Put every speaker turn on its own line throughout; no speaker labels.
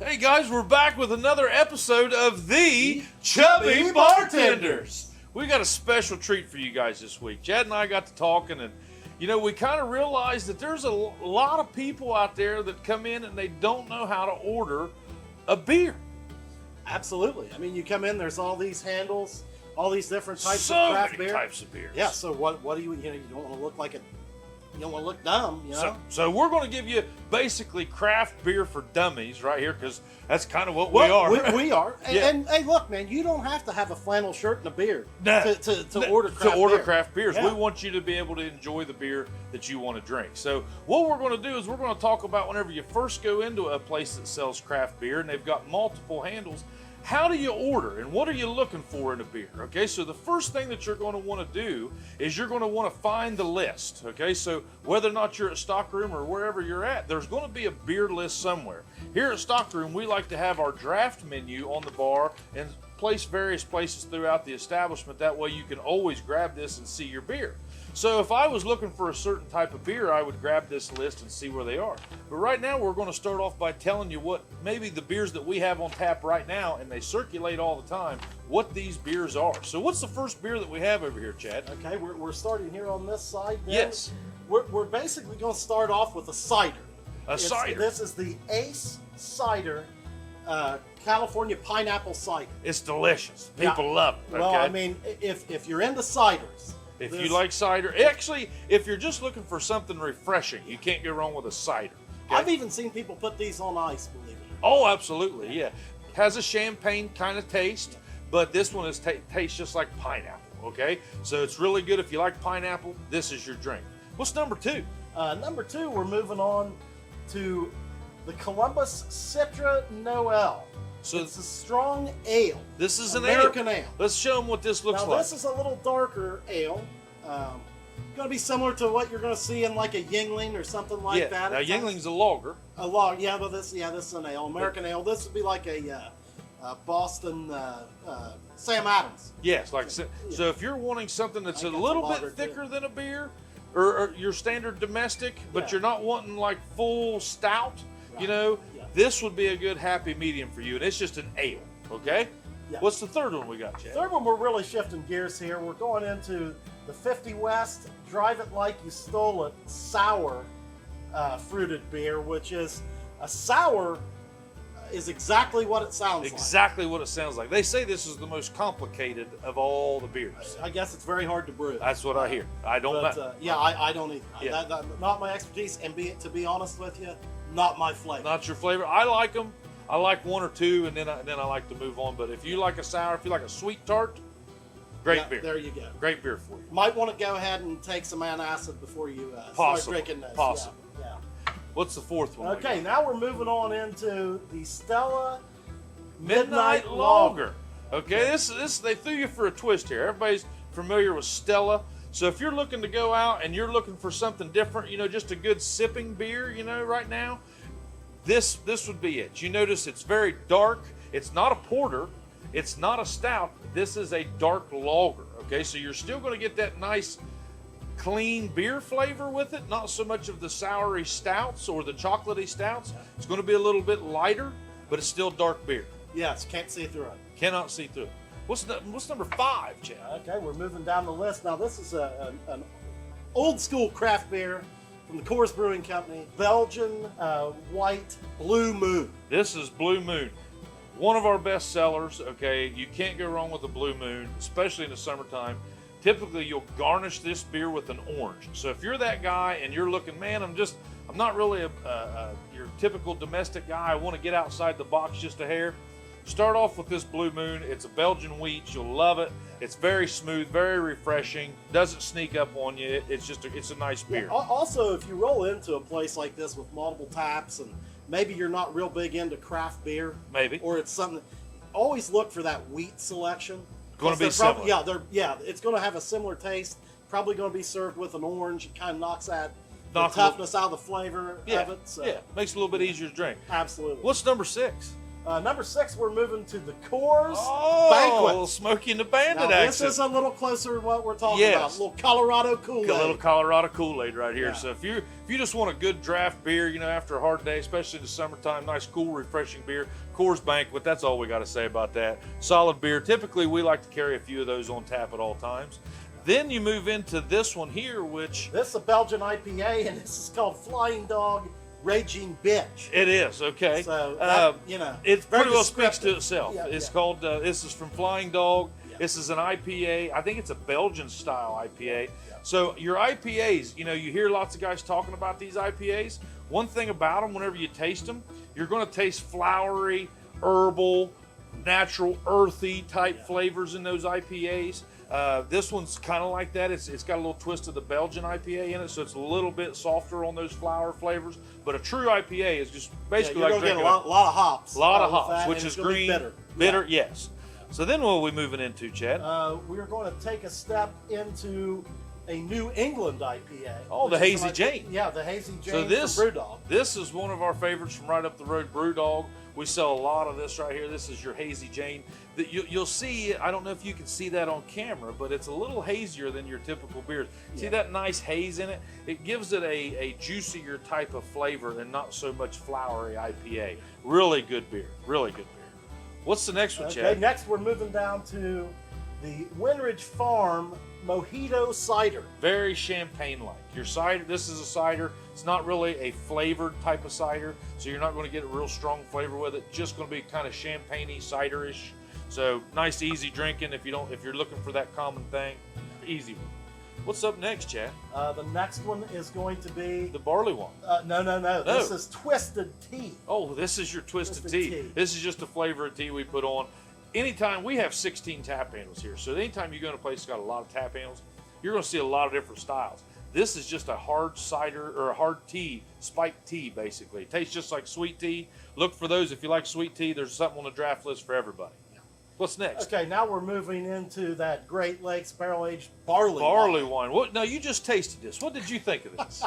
Hey guys, we're back with another episode of the Chubby Bartenders. We got a special treat for you guys this week. Chad and I got to talking, and we kind of realized that there's a lot of people out there that come in and they don't know how to order a beer.
Absolutely. I mean, you come in, there's all these handles, all these different types
So
of craft
many
beer.
types of beers.
Yeah. So what do you don't want to look like you don't want to look dumb,
So we're going to give you basically craft beer for dummies right here, because that's kind of what we are.
We are. And,
Yeah.
and hey, look, man, you don't have to have a flannel shirt and a beard
Nah.
to order craft beer.
beers.
Yeah.
We want you to be able to enjoy the beer that you want to drink. So what we're going to do is we're going to talk about whenever you first go into a place that sells craft beer and they've got multiple handles, how do you order and what are you looking for in a beer? Okay, so the first thing that you're going to want to do is you're going to want to find the list. Okay, so whether or not you're at Stockroom or wherever you're at, there's going to be a beer list somewhere. Here at Stockroom, we like to have our draft menu on the bar and place various places throughout the establishment. That way you can always grab this and see your beer. So if I was looking for a certain type of beer, I would grab this list and see where they are. But right now we're going to start off by telling you what maybe the beers that we have on tap right now, and they circulate all the time, what these beers are. So what's the first beer that we have over here, Chad?
Okay, we're starting here on this side. Then.
Yes.
We're basically going to start off with a cider.
Cider.
This is the Ace Cider California Pineapple Cider.
It's delicious. People love it. Okay?
Well, I mean, if you're into ciders.
If you like cider, actually, if you're just looking for something refreshing, you can't go wrong with a cider. Okay?
I've even seen people put these on ice, believe it or not.
Oh, absolutely, yeah. Has a champagne kind of taste, but this one tastes just like pineapple, okay? So it's really good if you like pineapple, this is your drink. What's number two?
Number two, we're moving on to the Columbus Citra Noel.
So
it's a strong ale.
This is an
American ale.
Let's show them what this looks
now,
like.
This is a little darker ale. Going to be similar to what you're going to see in like a Yingling or something like that.
Now Yingling's a lager.
A lager, yeah, but this is an ale, American ale. This would be like a Boston Sam Adams.
Yes, so if you're wanting something that's a little bit thicker than a beer, or your standard domestic, but you're not wanting like full stout,
Right.
this would be a good happy medium for you, and it's just an ale, okay?
Yeah.
What's the third one we got, Chad?
Third one, we're really shifting gears here. We're going into the 50 West Drive It Like You Stole It sour fruited beer, which is a sour is exactly what it sounds
Exactly what it sounds like. They say this is the most complicated of all the beers.
I guess it's very hard to brew.
That's what I hear. I don't know.
I don't either.
Yeah.
That, not my expertise, and to be honest with you, not my flavor.
Not your flavor. I like them. I like one or two, and then I like to move on. But if you like a sour, if you like a sweet tart, great beer.
There you go.
Great beer for you.
Might want to go ahead and take some antacid before you start
Possible.
drinking this.
Possible.
Yeah.
What's the fourth one?
Okay, now we're moving on into the Stella
Midnight Lager. Okay, this they threw you for a twist here. Everybody's familiar with Stella. So if you're looking to go out and you're looking for something different, just a good sipping beer, right now, this would be it. You notice it's very dark. It's not a porter. It's not a stout. This is a dark lager. Okay, so you're still going to get that nice clean beer flavor with it, not so much of the soury stouts or the chocolatey stouts. It's going to be a little bit lighter, but it's still dark beer.
Yes, can't see through it.
Cannot see through it. What's number five, Chad?
Okay, we're moving down the list. Now this is an old school craft beer from the Coors Brewing Company, Belgian White Blue Moon.
This is Blue Moon. One of our best sellers, okay? You can't go wrong with a Blue Moon, especially in the summertime. Typically, you'll garnish this beer with an orange. So if you're that guy and you're looking, man, I'm not really your typical domestic guy. I want to get outside the box just a hair. Start off with this Blue Moon. It's a Belgian wheat. You'll love it. It's very smooth, very refreshing. Doesn't sneak up on you. It's a nice beer.
Yeah, also, if you roll into a place like this with multiple taps and maybe you're not real big into craft beer,
maybe,
or it's something, always look for that wheat selection.
Going to be similar.
It's going to have a similar taste. Probably going to be served with an orange. It kind of knocks the toughness out of the flavor of it. So.
Yeah, makes it a little bit easier to drink.
Absolutely.
What's number six?
Number 6, we're moving to the Coors
Oh,
Banquet.
Smokey and the Bandit
Now,
action.
this is a little closer to what we're talking
Yes.
about. A little Colorado Kool-Aid.
A little Colorado Kool-Aid right here.
Yeah.
So if you just want a good draft beer, after a hard day, especially in the summertime, nice, cool, refreshing beer, Coors Banquet, that's all we got to say about that. Solid beer. Typically, we like to carry a few of those on tap at all times. Then you move into this one here, which...
This is a Belgian IPA, and this is called Flying Dog Raging Bitch.
It is, okay.
So, that,
it
very
pretty well speaks to
descriptive.
itself.
Yeah,
It's
yeah.
called, this is from Flying Dog.
Yeah.
This is an IPA. I think it's a Belgian style IPA.
Yeah.
So your IPAs, you hear lots of guys talking about these IPAs. One thing about them, whenever you taste them, you're going to taste flowery, herbal, natural, earthy type flavors in those IPAs. This one's kind of like that. It's got a little twist of the Belgian IPA in it, so it's a little bit softer on those flower flavors. But a true IPA is just basically
you're
like
gonna get
drinking
a lot of hops.
a lot of
with
hops,
that,
which
and
is
it's gonna be
green,
bitter.
yes. So then what are we moving into, Chad?
We're going to take a step into a New England IPA.
Oh, the
which is
Hazy
an
Jane.
Yeah, the Hazy Jane
So this,
from Brewdog.
this is one of our favorites from right up the road, Brewdog. We sell a lot of this right here. This is your Hazy Jane. You'll see, I don't know if you can see that on camera, but it's a little hazier than your typical beers. See that nice haze in it? It gives it a juicier type of flavor and not so much flowery IPA. Really good beer. Really good beer. What's the next one,
Okay,
Chad?
next we're moving down to the Winridge Farm Mojito Cider.
Very champagne-like. Your cider, this is a cider. It's not really a flavored type of cider, so you're not going to get a real strong flavor with it. Just going to be kind of champagne-y, cider-ish. So nice, easy drinking if you're looking for that common thing. Easy one. What's up next, Chad?
The next one is going to be
The barley one.
no. This is Twisted Tea.
Oh, this is your twisted
Twisted
tea.
tea.
This is just a flavor of tea we put on. Anytime, we have 16 tap handles here, so anytime you go to a place that's got a lot of tap handles, you're going to see a lot of different styles. This is just a hard cider, or a hard tea, spiked tea, basically. It tastes just like sweet tea. Look for those. If you like sweet tea, there's something on the draft list for everybody. What's next?
Okay, now we're moving into that Great Lakes barrel-aged barley.
Barley
wine.
wine. What? No, you just tasted this. What did you think of this?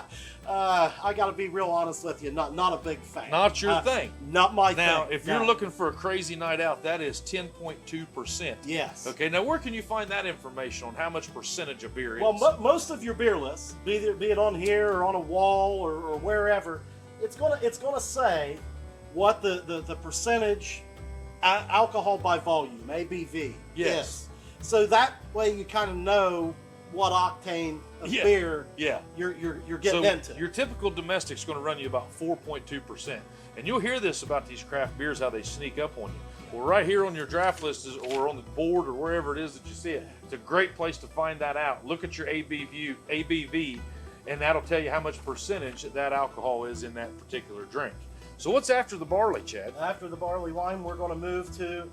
I got to be real honest with you. Not a big fan.
Not your thing.
Not my thing.
Now, if you're
No.
looking for a crazy night out, that is 10.2%.
Yes.
Okay, now where can you find that information on how much percentage of beer
Well,
is?
most of your beer lists, be it on here or on a wall or wherever, it's gonna say what the percentage alcohol by volume, ABV.
Yes.
is. So that way you kind of know what octane of
Yeah.
beer
Yeah.
you're getting
So
into.
your typical domestic's going to run you about 4.2%. And you'll hear this about these craft beers, how they sneak up on you. Well, right here on your draft list or on the board or wherever it is that you see it, it's a great place to find that out. Look at your ABV, and that'll tell you how much percentage that alcohol is in that particular drink. So what's after the barley, Chad?
After the barley wine, we're going to move to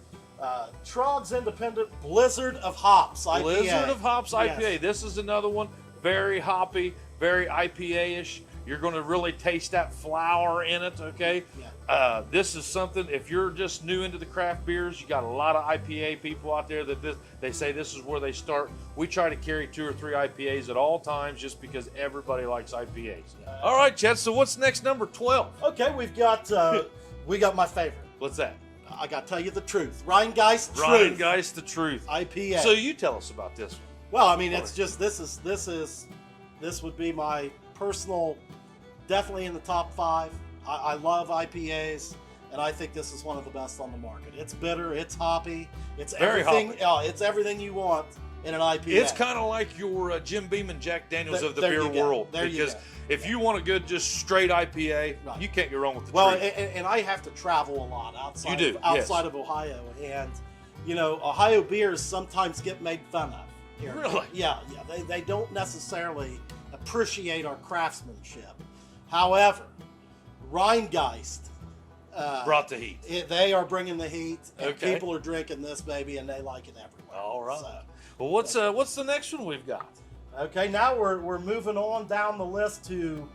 Trog's Independent Blizzard of Hops IPA.
Blizzard of Hops IPA.
Yes.
This is another one. Very hoppy, very IPA-ish. You're going to really taste that flower in it, okay?
Yeah.
This is something, if you're just new into the craft beers, you got a lot of IPA people out there that they say this is where they start. We try to carry 2 or 3 IPAs at all times just because everybody likes IPAs. All right, Chad, so what's next, number 12?
Okay, we got my favorite.
What's that?
I got to tell you the truth. Rheingeist Truth
Rheingeist the Truth.
IPA.
So you tell us about this one.
Well, I mean, it's just this would be my personal, definitely in the top 5. I love IPAs, and I think this is one of the best on the market. It's bitter, it's hoppy, it's
Very
everything. It's everything you want in an IPA.
It's kind of like your Jim Beam and Jack Daniels of the
There
beer
you go.
world.
There you
Because
go.
if you want a good, just straight IPA,
Right.
you can't go wrong with the
Well,
Truth.
and I have to travel a lot outside.
You do,
outside
yes.
of Ohio, and Ohio beers sometimes get made fun of. Here.
Really?
Yeah. They don't necessarily appreciate our craftsmanship. However, Rheingeist
Brought the heat.
they are bringing the heat, and
Okay.
people are drinking this baby, and they like it everywhere.
All right.
So,
Well, what's the next one we've got?
okay, now we're moving on down the list to.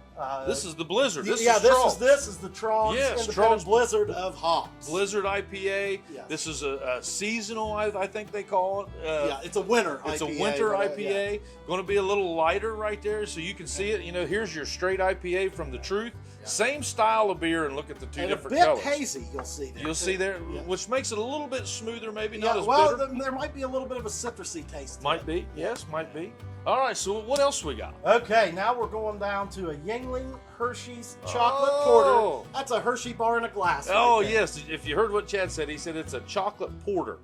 This is the Blizzard. This
this
is Trog's.
is the Trog's
Yes,
Independent
Trog's
Blizzard of Hops.
Blizzard IPA.
Yes.
This is a seasonal, I think they call it.
Yeah, it's a winter.
It's
IPA,
a winter
but, yeah.
IPA. Going to be a little lighter right there, so you can see it. Here's your straight IPA from the Truth.
Yeah.
Same style of beer, and look at the two
And
different
a bit
colors.
hazy, you'll see there.
You'll see there,
Yeah.
which makes it a little bit smoother, maybe not as
well,
bitter.
there might be a little bit of a citrusy taste. to
Might
it.
be, yes, might be. All right, so what else we got?
Okay, now we're going down to a Yuengling Hershey's chocolate
Oh.
porter. That's a Hershey bar in a glass.
Oh,
right there.
yes. If you heard what Chad said, he said it's a chocolate porter.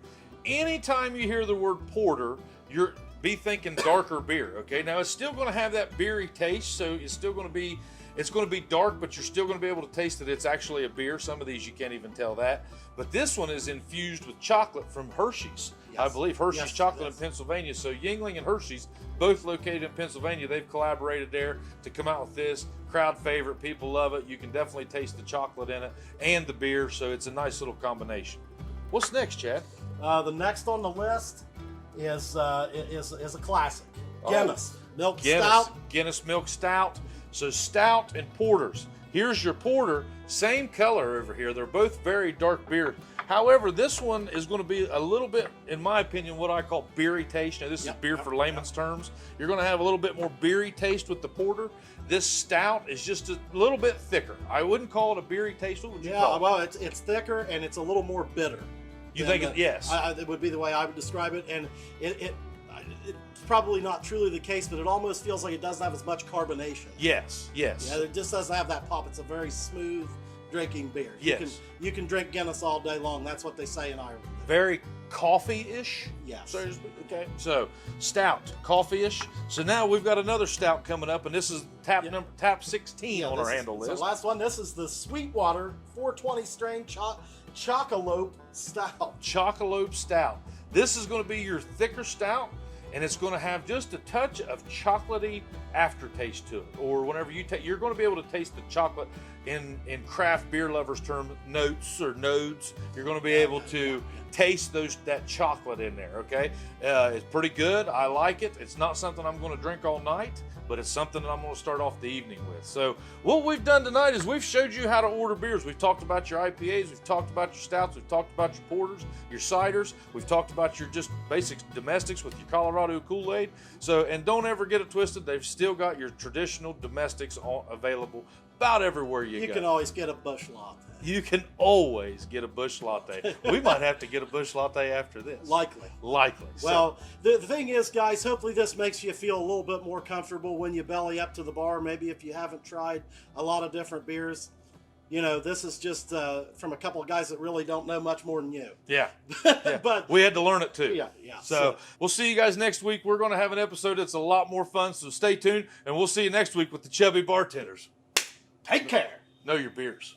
Anytime you hear the word porter, you're be thinking darker beer, okay? Now, it's still going to have that beery taste, so it's still going to be dark, but you're still going to be able to taste that it's actually a beer. Some of these you can't even tell that. But this one is infused with chocolate from Hershey's.
Yes.
I believe Hershey's
Yes,
Chocolate
it is.
in Pennsylvania. So Yuengling and Hershey's, both located in Pennsylvania, they've collaborated there to come out with this. Crowd favorite. People love it. You can definitely taste the chocolate in it and the beer, so it's a nice little combination. What's next, Chad?
The next on the list is a classic. Guinness milk stout.
Guinness milk stout. So stout and porters. Here's your porter, same color over here. They're both very dark beer. However, this one is going to be a little bit, in my opinion, what I call beery taste. Now, this is beer for layman's terms. You're going to have a little bit more beery taste with the porter. This stout is just a little bit thicker. I wouldn't call it a beery taste. What would you call it?
Well, it's thicker and it's a little more bitter.
You think it? Yes.
It would be the way I would describe it, and it's probably not truly the case, but it almost feels like it doesn't have as much carbonation.
Yes. Yes.
Yeah, it just doesn't have that pop. It's a very smooth drinking beer.
Yes.
You can drink Guinness all day long. That's what they say in Ireland.
Very coffee-ish.
Yes.
So, okay. So stout, coffee-ish. So now we've got another stout coming up, and this is tap 16 on our handle list.
The last one. This is the Sweetwater 420 strain Chocolope Stout.
Chocolope stout. This is going to be your thicker stout, and it's going to have just a touch of chocolatey aftertaste to it. Or whenever you're going to be able to taste the chocolate in craft beer lovers' term, notes or nodes. You're going to be able to taste that chocolate in there. Okay, it's pretty good. I like it. It's not something I'm going to drink all night, but it's something that I'm going to start off the evening with. So what we've done tonight is we've showed you how to order beers. We've talked about your IPAs, we've talked about your stouts, we've talked about your porters, your ciders, we've talked about your just basic domestics with your Colorado Kool-Aid. So, and don't ever get it twisted, they've still got your traditional domestics available about everywhere you go.
You can always get a bush latte.
You can always get a bush latte. We might have to get a bush latte after this.
Likely.
So,
Well, the thing is, guys, hopefully this makes you feel a little bit more comfortable when you belly up to the bar. Maybe if you haven't tried a lot of different beers. You know, this is just from a couple of guys that really don't know much more than you.
yeah.
But
We had to learn it too.
Yeah.
So we'll see you guys next week. We're going to have an episode that's a lot more fun, so stay tuned, and we'll see you next week with the Chubby Bartenders.
take care.
Know your beers.